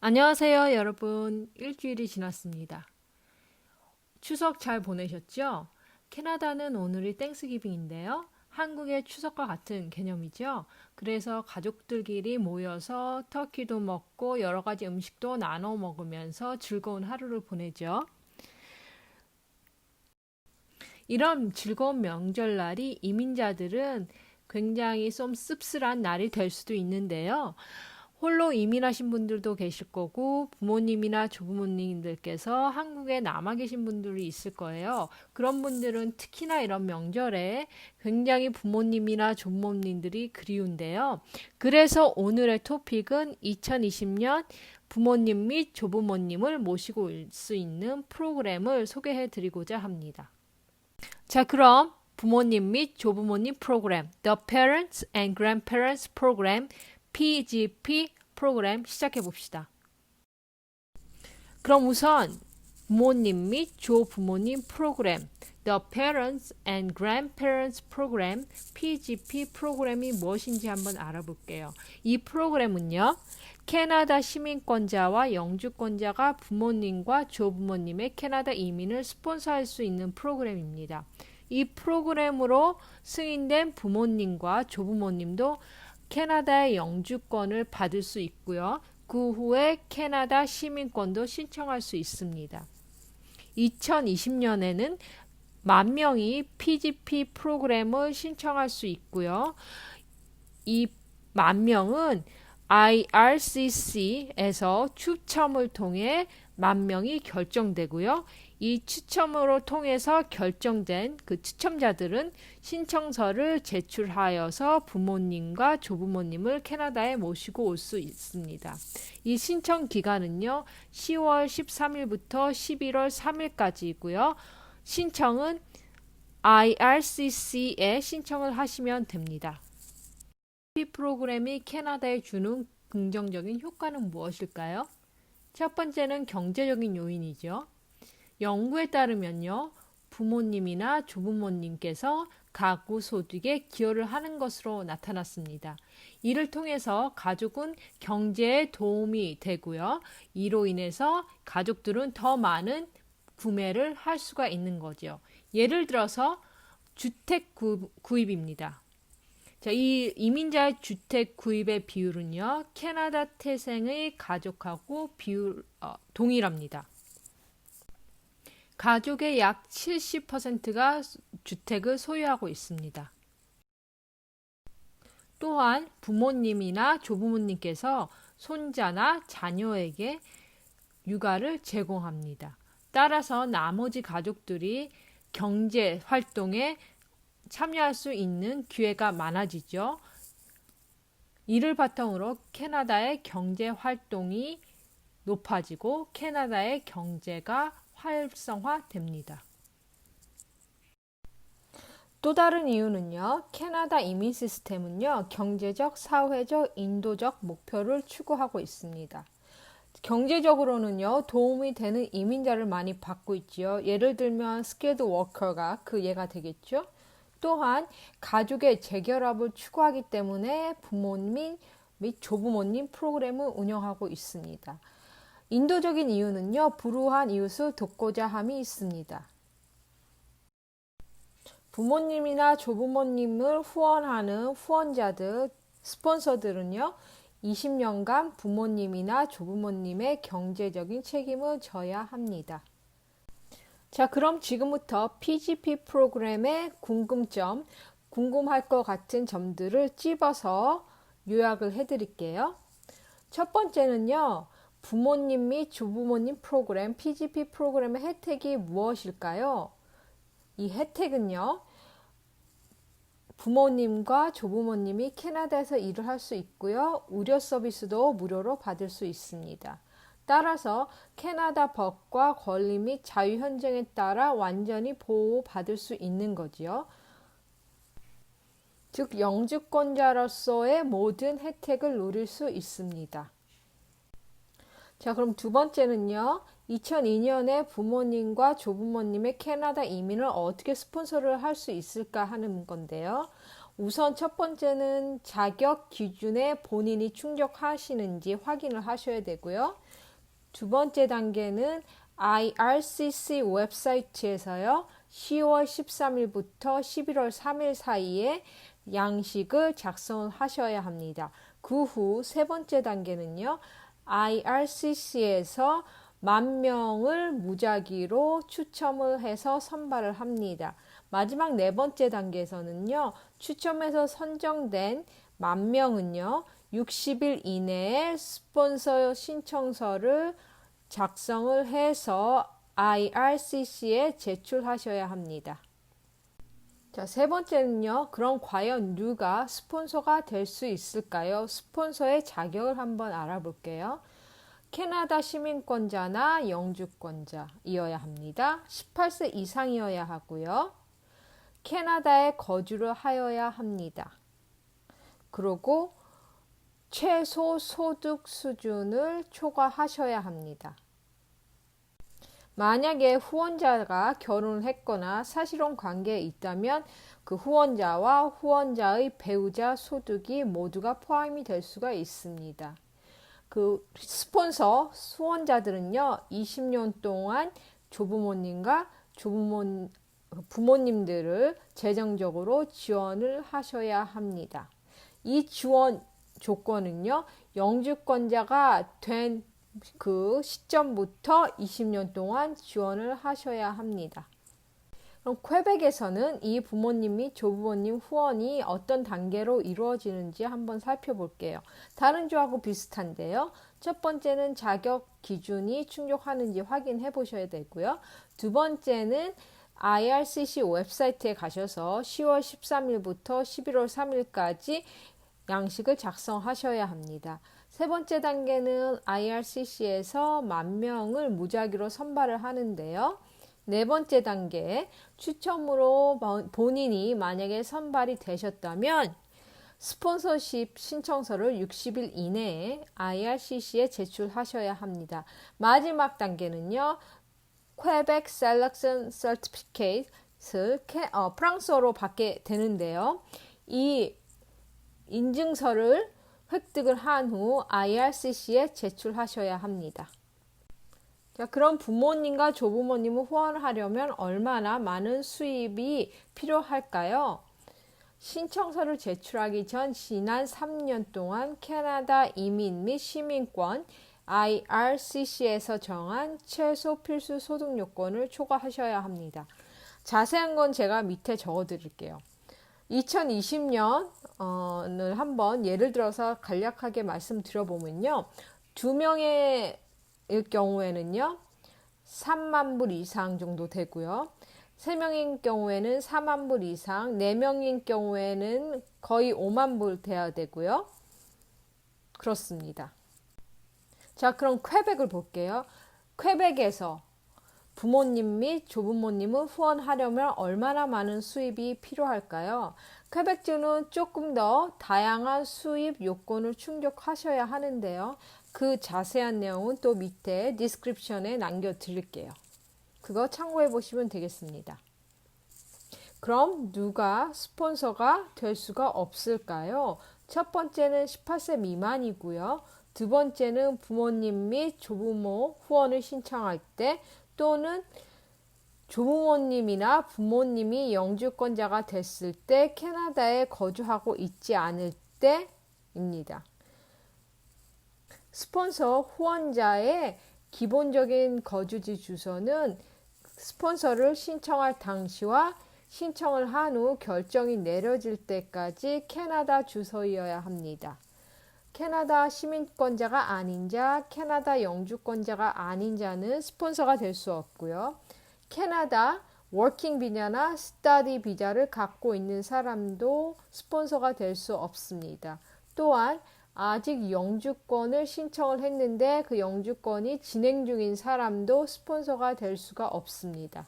안녕하세요, 여러분. 일주일이 지났습니다. 추석 잘 보내셨죠? 캐나다는 오늘이 땡스기빙인데요. 한국의 추석과 같은 개념이죠. 그래서 가족들끼리 모여서 터키도 먹고 여러 가지 음식도 나눠 먹으면서 즐거운 하루를 보내죠. 이런 즐거운 명절날이 이민자들은 굉장히 좀 씁쓸한 날이 될 수도 있는데요. 홀로 이민하신 분들도 계실 거고 부모님이나 조부모님들께서 한국에 남아 계신 분들이 있을 거예요. 그런 분들은 특히나 이런 명절에 굉장히 부모님이나 조부모님들이 그리운데요. 그래서 오늘의 토픽은 2020년 부모님 및 조부모님을 모시고 올 수 있는 프로그램을 소개해 드리고자 합니다. 자, 그럼 부모님 및 조부모님 프로그램 The Parents and Grandparents Program PGP 프로그램 시작해 봅시다. 그럼 우선 부모님 및 조부모님 프로그램 The Parents and Grandparents Program PGP 프로그램이 무엇인지 한번 알아볼게요. 이 프로그램은요. 캐나다 시민권자와 영주권자가 부모님과 조부모님의 캐나다 이민을 스폰서할 수 있는 프로그램입니다. 이 프로그램으로 승인된 부모님과 조부모님도 캐나다의 영주권을 받을 수 있고요. 그 후에 캐나다 시민권도 신청할 수 있습니다. 2020년에는 10,000명이 PGP 프로그램을 신청할 수 있고요. 이 10,000명은 IRCC에서 추첨을 통해 10,000명이 결정되고요. 이 추첨으로 통해서 결정된 그 추첨자들은 신청서를 제출하여서 부모님과 조부모님을 캐나다에 모시고 올 수 있습니다. 이 신청 기간은요, 10월 13일부터 11월 3일까지이고요. 신청은 IRCC에 신청을 하시면 됩니다. 이 프로그램이 캐나다에 주는 긍정적인 효과는 무엇일까요? 첫 번째는 경제적인 요인이죠. 연구에 따르면요, 부모님이나 조부모님께서 가구 소득에 기여를 하는 것으로 나타났습니다. 이를 통해서 가족은 경제에 도움이 되고요. 이로 인해서 가족들은 더 많은 구매를 할 수가 있는 거죠. 예를 들어서 주택 구입입니다. 자, 이 이민자의 주택 구입의 비율은요, 캐나다 태생의 가족하고 동일합니다. 가족의 약 70%가 주택을 소유하고 있습니다. 또한 부모님이나 조부모님께서 손자나 자녀에게 육아를 제공합니다. 따라서 나머지 가족들이 경제 활동에 참여할 수 있는 기회가 많아지죠. 이를 바탕으로 캐나다의 경제 활동이 높아지고 캐나다의 경제가 활성화됩니다. 또 다른 이유는요. 캐나다 이민 시스템은요. 경제적, 사회적, 인도적 목표를 추구하고 있습니다. 경제적으로는요. 도움이 되는 이민자를 많이 받고 있지요. 예를 들면 스킬드 워커가 그 예가 되겠죠. 또한 가족의 재결합을 추구하기 때문에 부모님 및 조부모님 프로그램을 운영하고 있습니다. 인도적인 이유는요. 불우한 이웃을 돕고자 함이 있습니다. 부모님이나 조부모님을 후원하는 후원자들, 스폰서들은요. 20년간 부모님이나 조부모님의 경제적인 책임을 져야 합니다. 자, 그럼 지금부터 PGP 프로그램의 궁금할 것 같은 점들을 찝어서 요약을 해드릴게요. 첫 번째는요, 부모님 및 조부모님 프로그램, PGP 프로그램의 혜택이 무엇일까요? 이 혜택은요, 부모님과 조부모님이 캐나다에서 일을 할 수 있고요, 의료 서비스도 무료로 받을 수 있습니다. 따라서 캐나다 법과 권리 및 자유현정에 따라 완전히 보호받을 수 있는 거지요. 즉 영주권자로서의 모든 혜택을 누릴 수 있습니다. 자, 그럼 두 번째는요. 2002년에 부모님과 조부모님의 캐나다 이민을 어떻게 스폰서를 할 수 있을까 하는 건데요. 우선 첫 번째는 자격 기준에 본인이 충족하시는지 확인을 하셔야 되고요. 두 번째 단계는 IRCC 웹사이트에서요. 10월 13일부터 11월 3일 사이에 양식을 작성을 하셔야 합니다. 그 후 세 번째 단계는요. IRCC에서 10,000명을 무작위로 추첨을 해서 선발을 합니다. 마지막 네 번째 단계에서는요. 추첨해서 선정된 10,000명은요. 60일 이내에 스폰서 신청서를 작성을 해서 IRCC에 제출하셔야 합니다. 자, 세 번째는요. 그럼 과연 누가 스폰서가 될 수 있을까요? 스폰서의 자격을 한번 알아볼게요. 캐나다 시민권자나 영주권자이어야 합니다. 18세 이상이어야 하고요. 캐나다에 거주를 하여야 합니다. 그리고 최소 소득 수준을 초과하셔야 합니다. 만약에 후원자가 결혼을 했거나 사실혼 관계에 있다면 그 후원자와 후원자의 배우자 소득이 모두가 포함이 될 수가 있습니다. 그 스폰서 후원자들은요, 20년 동안 조부모님과 부모님들을 재정적으로 지원을 하셔야 합니다. 이 지원 조건은요, 영주권자가 된 그 시점부터 20년 동안 지원을 하셔야 합니다. 그럼 퀘벡에서는 이 부모님 및 조부모님 후원이 어떤 단계로 이루어지는지 한번 살펴볼게요. 다른 주하고 비슷한데요. 첫 번째는 자격 기준이 충족하는지 확인해 보셔야 되고요. 두 번째는 IRCC 웹사이트에 가셔서 10월 13일부터 11월 3일까지 양식을 작성하셔야 합니다. 세 번째 단계는 IRCC에서 10,000명을 무작위로 선발을 하는데요. 네 번째 단계, 추첨으로 본인이 만약에 선발이 되셨다면 스폰서십 신청서를 60일 이내에 IRCC에 제출하셔야 합니다. 마지막 단계는요. 퀘벡 셀렉션 서티피케이트를 프랑스어로 받게 되는데요. 이 인증서를 획득을 한 후 IRCC에 제출하셔야 합니다. 자, 그럼 부모님과 조부모님을 후원하려면 얼마나 많은 수입이 필요할까요? 신청서를 제출하기 전 지난 3년 동안 캐나다 이민 및 시민권 IRCC에서 정한 최소 필수 소득 요건을 초과하셔야 합니다. 자세한 건 제가 밑에 적어 드릴게요. 2020년을 한번 예를 들어서 간략하게 말씀드려보면요. 2명의 일 경우에는요. 3만 불 이상 정도 되고요. 3명인 경우에는 4만 불 이상, 4명인 경우에는 거의 5만 불 돼야 되고요. 그렇습니다. 자, 그럼 퀘벡을 볼게요. 퀘벡에서 부모님 및 조부모님을 후원하려면 얼마나 많은 수입이 필요할까요? 퀘벡주는 조금 더 다양한 수입 요건을 충족하셔야 하는데요. 그 자세한 내용은 또 밑에 디스크립션에 남겨드릴게요. 그거 참고해 보시면 되겠습니다. 그럼 누가 스폰서가 될 수가 없을까요? 첫 번째는 18세 미만이고요. 두 번째는 부모님 및 조부모 후원을 신청할 때 또는 조부모님이나 부모님이 영주권자가 됐을 때 캐나다에 거주하고 있지 않을 때입니다. 스폰서 후원자의 기본적인 거주지 주소는 스폰서를 신청할 당시와 신청을 한 후 결정이 내려질 때까지 캐나다 주소이어야 합니다. 캐나다 시민권자가 아닌 자, 캐나다 영주권자가 아닌 자는 스폰서가 될 수 없고요. 캐나다 워킹 비자나 스터디 비자를 갖고 있는 사람도 스폰서가 될 수 없습니다. 또한 아직 영주권을 신청을 했는데 그 영주권이 진행 중인 사람도 스폰서가 될 수가 없습니다.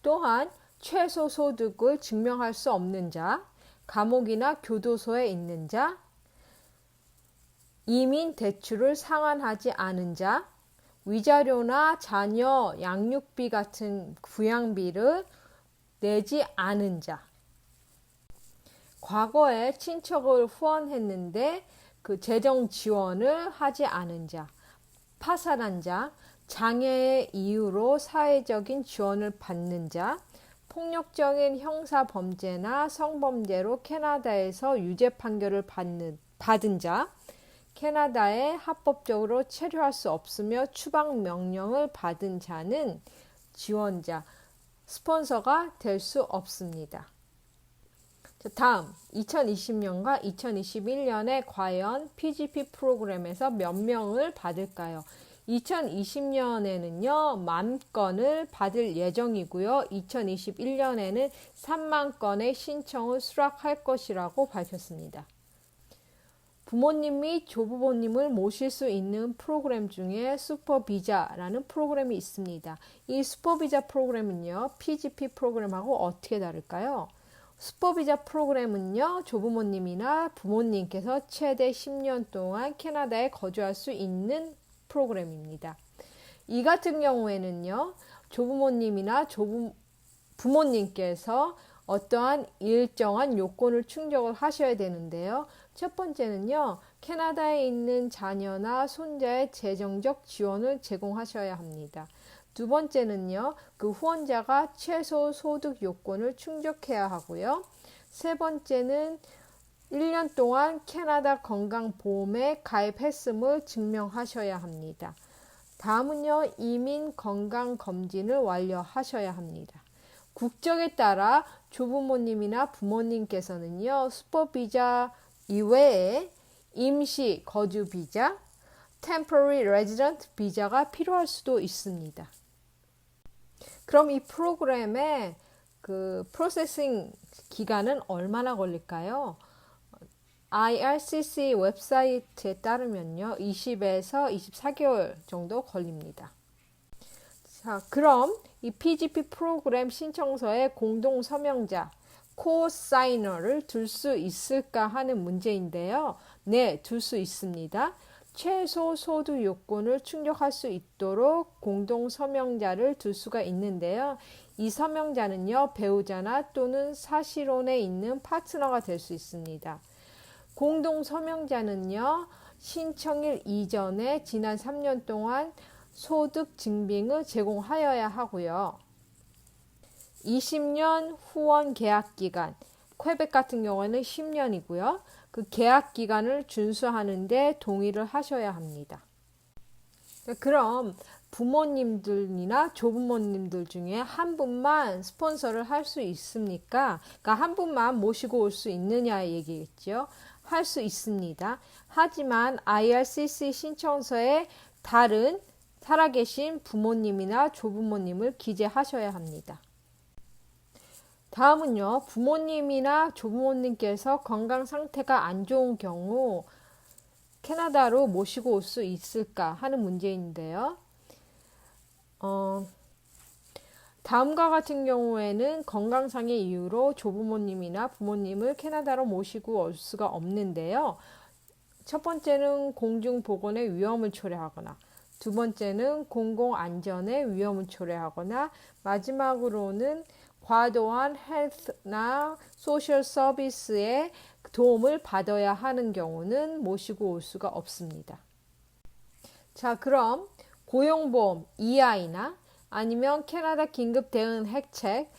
또한 최소 소득을 증명할 수 없는 자, 감옥이나 교도소에 있는 자, 이민 대출을 상환하지 않은 자, 위자료나 자녀 양육비 같은 부양비를 내지 않은 자, 과거에 친척을 후원했는데 그 재정 지원을 하지 않은 자, 파산한 자, 장애의 이유로 사회적인 지원을 받는 자, 폭력적인 형사 범죄나 성범죄로 캐나다에서 유죄 판결을 받은 자, 캐나다에 합법적으로 체류할 수 없으며 추방 명령을 받은 자는 지원자, 스폰서가 될 수 없습니다. 다음 2020년과 2021년에 과연 PGP 프로그램에서 몇 명을 받을까요? 2020년에는요, 10,000건을 받을 예정이고요. 2021년에는 3만 건의 신청을 수락할 것이라고 밝혔습니다. 부모님 및 조부모님을 모실 수 있는 프로그램 중에 슈퍼비자라는 프로그램이 있습니다. 이 슈퍼비자 프로그램은요, PGP 프로그램하고 어떻게 다를까요? 슈퍼비자 프로그램은요, 조부모님이나 부모님께서 최대 10년 동안 캐나다에 거주할 수 있는 프로그램입니다. 이 같은 경우에는요, 조부모님이나 부모님께서 어떠한 일정한 요건을 충족을 하셔야 되는데요. 첫 번째는요, 캐나다에 있는 자녀나 손자의 재정적 지원을 제공하셔야 합니다. 두 번째는요, 그 후원자가 최소 소득 요건을 충족해야 하고요. 세 번째는 1년 동안 캐나다 건강보험에 가입했음을 증명하셔야 합니다. 다음은요, 이민 건강검진을 완료하셔야 합니다. 국적에 따라 조부모님이나 부모님께서는요, 슈퍼비자 이외에 임시 거주 비자, temporary resident 비자가 필요할 수도 있습니다. 그럼 이 프로그램의 그 프로세싱 기간은 얼마나 걸릴까요? IRCC 웹사이트에 따르면요, 20에서 24개월 정도 걸립니다. 자, 그럼 이 PGP 프로그램 신청서에 공동 서명자, 코사이너를 둘 수 있을까 하는 문제인데요. 네, 둘 수 있습니다. 최소 소득 요건을 충족할 수 있도록 공동 서명자를 둘 수가 있는데요. 이 서명자는요, 배우자나 또는 사실혼에 있는 파트너가 될 수 있습니다. 공동 서명자는요, 신청일 이전에 지난 3년 동안 소득 증빙을 제공하여야 하고요. 20년 후원 계약 기간, 퀘벡 같은 경우에는 10년이고요. 그 계약 기간을 준수하는데 동의를 하셔야 합니다. 그럼 부모님들이나 조부모님들 중에 한 분만 스폰서를 할 수 있습니까? 그러니까 한 분만 모시고 올 수 있느냐의 얘기겠죠. 할 수 있습니다. 하지만 IRCC 신청서에 다른 살아계신 부모님이나 조부모님을 기재하셔야 합니다. 다음은요, 부모님이나 조부모님께서 건강 상태가 안 좋은 경우 캐나다로 모시고 올 수 있을까 하는 문제인데요. 다음과 같은 경우에는 건강상의 이유로 조부모님이나 부모님을 캐나다로 모시고 올 수가 없는데요. 첫 번째는 공중보건의 위험을 초래하거나, 두 번째는 공공안전의 위험을 초래하거나, 마지막으로는 과도한 헬스나 소셜 서비스에 도움을 받아야 하는 경우는 모시고 올 수가 없습니다. 자, 그럼 고용보험 EI나 아니면 캐나다 긴급 대응 혜택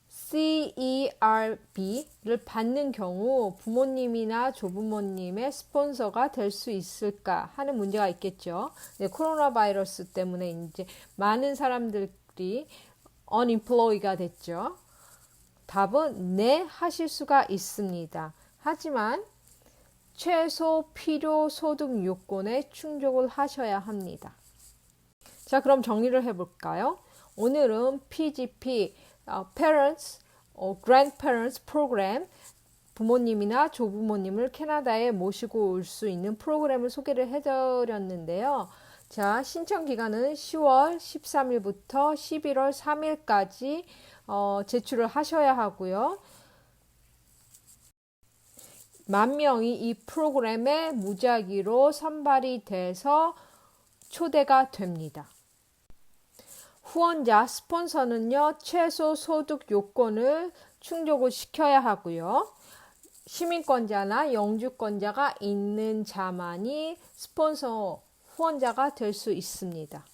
CERB를 받는 경우 부모님이나 조부모님의 스폰서가 될 수 있을까 하는 문제가 있겠죠. 네, 코로나 바이러스 때문에 이제 많은 사람들이 unemployed가 됐죠. 답은 네, 하실 수가 있습니다. 하지만 최소 필요 소득 요건에 충족을 하셔야 합니다. 자, 그럼 정리를 해볼까요? 오늘은 PGP, Parents, Grandparents Program, 부모님이나 조부모님을 캐나다에 모시고 올 수 있는 프로그램을 소개를 해드렸는데요. 자, 신청 기간은 10월 13일부터 11월 3일까지 제출을 하셔야 하고요. 10,000명이 이 프로그램에 무작위로 선발이 돼서 초대가 됩니다. 후원자, 스폰서는요, 최소 소득 요건을 충족을 시켜야 하고요. 시민권자나 영주권자가 있는 자만이 스폰서 후원자가 될 수 있습니다.